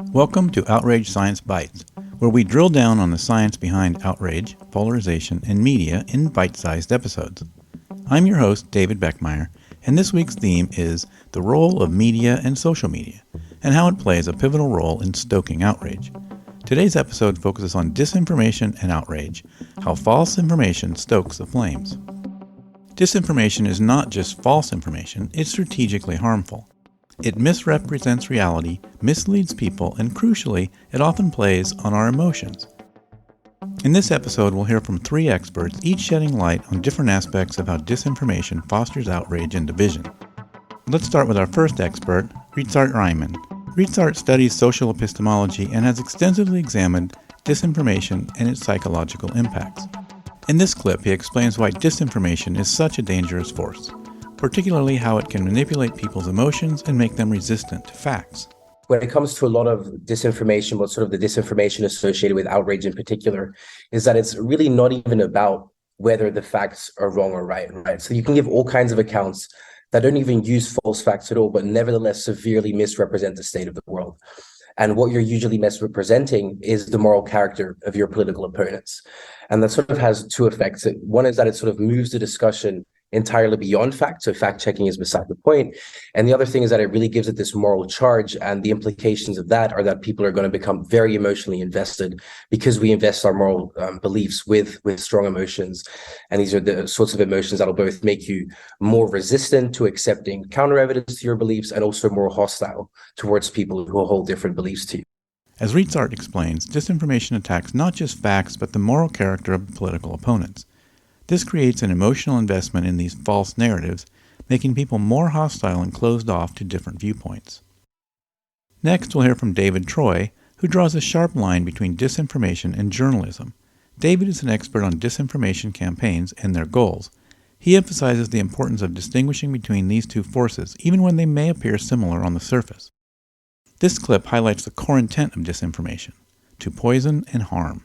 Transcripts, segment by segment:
Welcome to Outrage Science Bites, where we drill down on the science behind outrage, polarization, and media in bite-sized episodes. I'm your host, David Beckmeyer, and this week's theme is the role of media and social media, and how it plays a pivotal role in stoking outrage. Today's episode focuses on disinformation and outrage, how false information stokes the flames. Disinformation is not just false information, it's strategically harmful. It misrepresents reality, misleads people, and crucially, it often plays on our emotions. In this episode, we'll hear from three experts, each shedding light on different aspects of how disinformation fosters outrage and division. Let's start with our first expert, Rietzart Reimann. Rietzart studies social epistemology and has extensively examined disinformation and its psychological impacts. In this clip, he explains why disinformation is such a dangerous force, particularly how it can manipulate people's emotions and make them resistant to facts. When it comes to a lot of disinformation, but sort of the disinformation associated with outrage in particular, is that it's really not even about whether the facts are wrong or right? So you can give all kinds of accounts that don't even use false facts at all, but nevertheless severely misrepresent the state of the world. And what you're usually misrepresenting is the moral character of your political opponents. And that sort of has two effects. One is that it sort of moves the discussion entirely beyond fact, so fact-checking is beside the point. And the other thing is that it really gives it this moral charge, and the implications of that are that people are going to become very emotionally invested because we invest our moral beliefs with strong emotions. And these are the sorts of emotions that'll both make you more resistant to accepting counter-evidence to your beliefs and also more hostile towards people who hold different beliefs to you. As Rietzart explains, disinformation attacks not just facts, but the moral character of political opponents. This creates an emotional investment in these false narratives, making people more hostile and closed off to different viewpoints. Next, we'll hear from David Troy, who draws a sharp line between disinformation and journalism. David is an expert on disinformation campaigns and their goals. He emphasizes the importance of distinguishing between these two forces, even when they may appear similar on the surface. This clip highlights the core intent of disinformation: to poison and harm.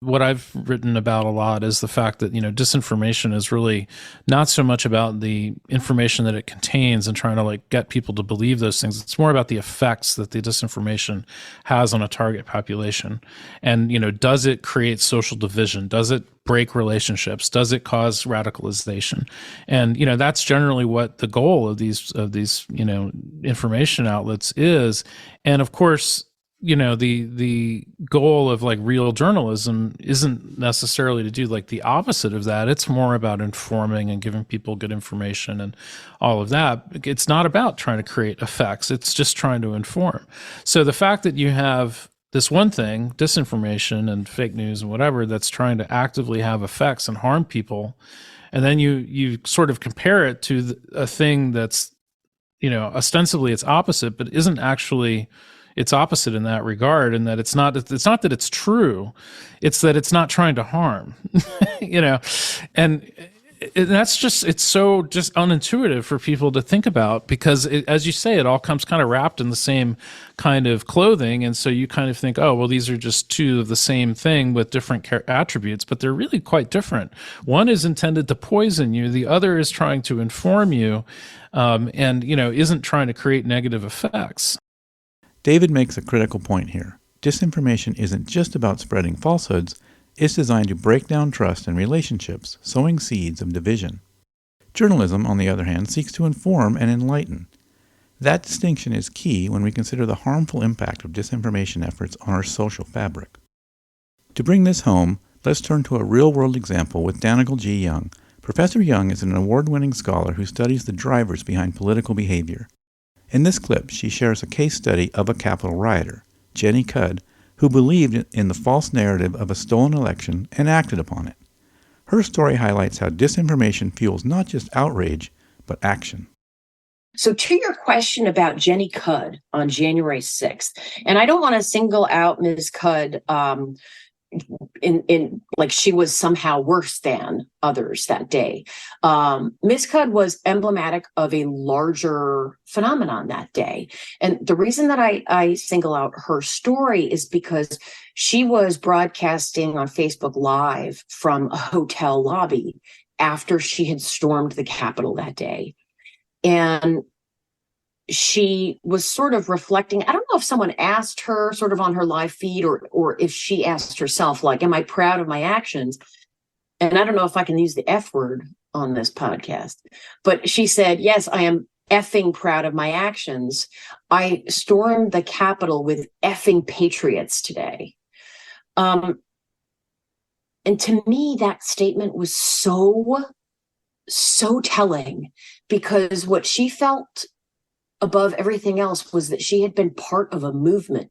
What I've written about a lot is the fact that, disinformation is really not so much about the information that it contains and trying to get people to believe those things. It's more about the effects that the disinformation has on a target population. And, does it create social division? Does it break relationships? Does it cause radicalization? And, that's generally what the goal of these information outlets is. And of course, the goal of real journalism isn't necessarily to do the opposite of that. It's more about informing and giving people good information and all of that. It's not about trying to create effects. It's just trying to inform. So the fact that you have this one thing, disinformation and fake news and whatever, that's trying to actively have effects and harm people, and then you sort of compare it to a thing that's, ostensibly it's opposite, but isn't actually it's opposite in that regard, and that it's not that it's true, it's that it's not trying to harm, and that's it's so just unintuitive for people to think about, because as you say, it all comes kind of wrapped in the same kind of clothing. And so you kind of think, oh, well, these are just two of the same thing with different attributes, but they're really quite different. One is intended to poison you. The other is trying to inform you, and, isn't trying to create negative effects. David makes a critical point here. Disinformation isn't just about spreading falsehoods, it's designed to break down trust in relationships, sowing seeds of division. Journalism, on the other hand, seeks to inform and enlighten. That distinction is key when we consider the harmful impact of disinformation efforts on our social fabric. To bring this home, let's turn to a real-world example with Danigal G. Young. Professor Young is an award-winning scholar who studies the drivers behind political behavior. In this clip, she shares a case study of a Capitol rioter, Jenny Cudd, who believed in the false narrative of a stolen election and acted upon it. Her story highlights how disinformation fuels not just outrage, but action. So to your question about Jenny Cudd on January 6th, and I don't want to single out Ms. Cudd in she was somehow worse than others that day. Ms. Cudd was emblematic of a larger phenomenon that day. And the reason that I single out her story is because she was broadcasting on Facebook Live from a hotel lobby after she had stormed the Capitol that day. And she was sort of reflecting. I don't know if someone asked her sort of on her live feed or if she asked herself, like, am I proud of my actions? And I don't know if I can use the F word on this podcast, but she said, yes, I am effing proud of my actions. I stormed the Capitol with effing patriots today. And to me, that statement was so telling, because what she felt above everything else was that she had been part of a movement.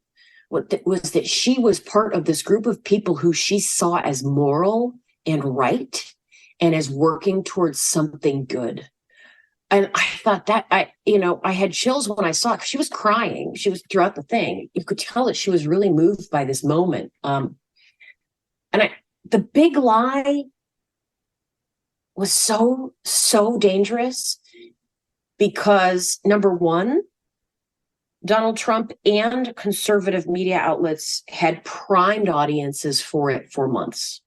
Was that she was part of this group of people who she saw as moral and right and as working towards something good. And I thought that I had chills when I saw it. She was crying. She was throughout the thing. You could tell that she was really moved by this moment. The big lie was so dangerous because, number one, Donald Trump and conservative media outlets had primed audiences for it for months,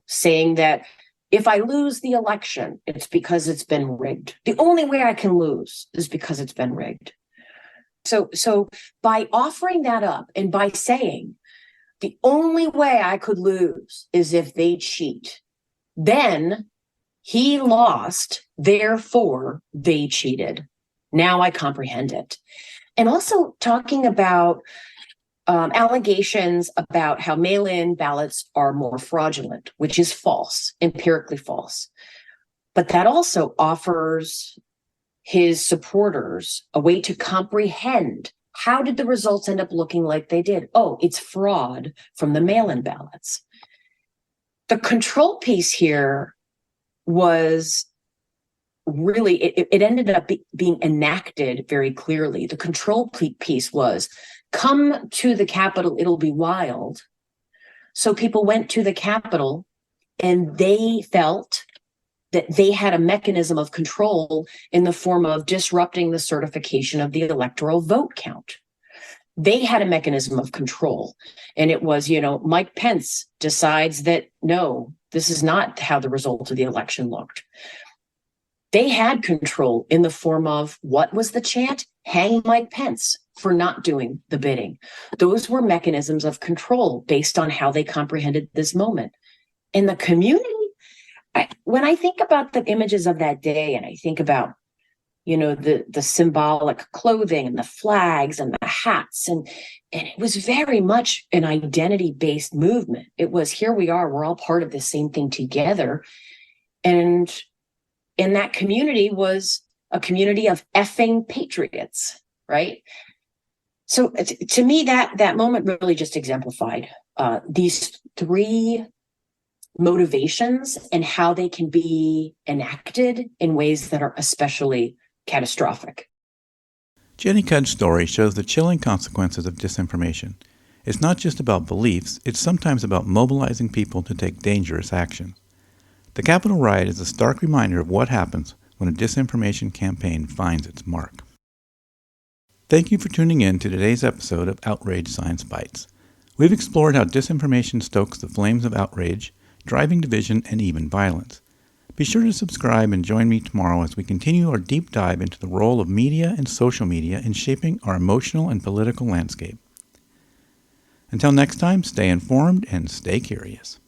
saying that if I lose the election, it's because it's been rigged. The only way I can lose is because it's been rigged. So by offering that up and by saying the only way I could lose is if they cheat, then he lost, therefore they cheated. Now I comprehend it. And also talking about allegations about how mail-in ballots are more fraudulent, which is false, empirically false. But that also offers his supporters a way to comprehend, how did the results end up looking like they did? Oh, it's fraud from the mail-in ballots. The control piece here was really, it ended up being enacted very clearly. The control piece was, come to the Capitol, it'll be wild. So people went to the Capitol and they felt that they had a mechanism of control in the form of disrupting the certification of the electoral vote count. They had a mechanism of control. And it was, Mike Pence decides that, no, this is not how the result of the election looked. They had control in the form of, what was the chant? Hang Mike Pence for not doing the bidding. Those were mechanisms of control based on how they comprehended this moment. In the community, when I think about the images of that day, and I think about, the symbolic clothing and the flags and the hats, and it was very much an identity-based movement. It was, here we are, we're all part of the same thing together. And in that community was a community of effing patriots, right? So to me, that moment really just exemplified these three motivations and how they can be enacted in ways that are especially catastrophic. Jenny Cudd's story shows the chilling consequences of disinformation. It's not just about beliefs, it's sometimes about mobilizing people to take dangerous action. The Capitol riot is a stark reminder of what happens when a disinformation campaign finds its mark. Thank you for tuning in to today's episode of Outrage Science Bites. We've explored how disinformation stokes the flames of outrage, driving division and even violence. Be sure to subscribe and join me tomorrow as we continue our deep dive into the role of media and social media in shaping our emotional and political landscape. Until next time, stay informed and stay curious.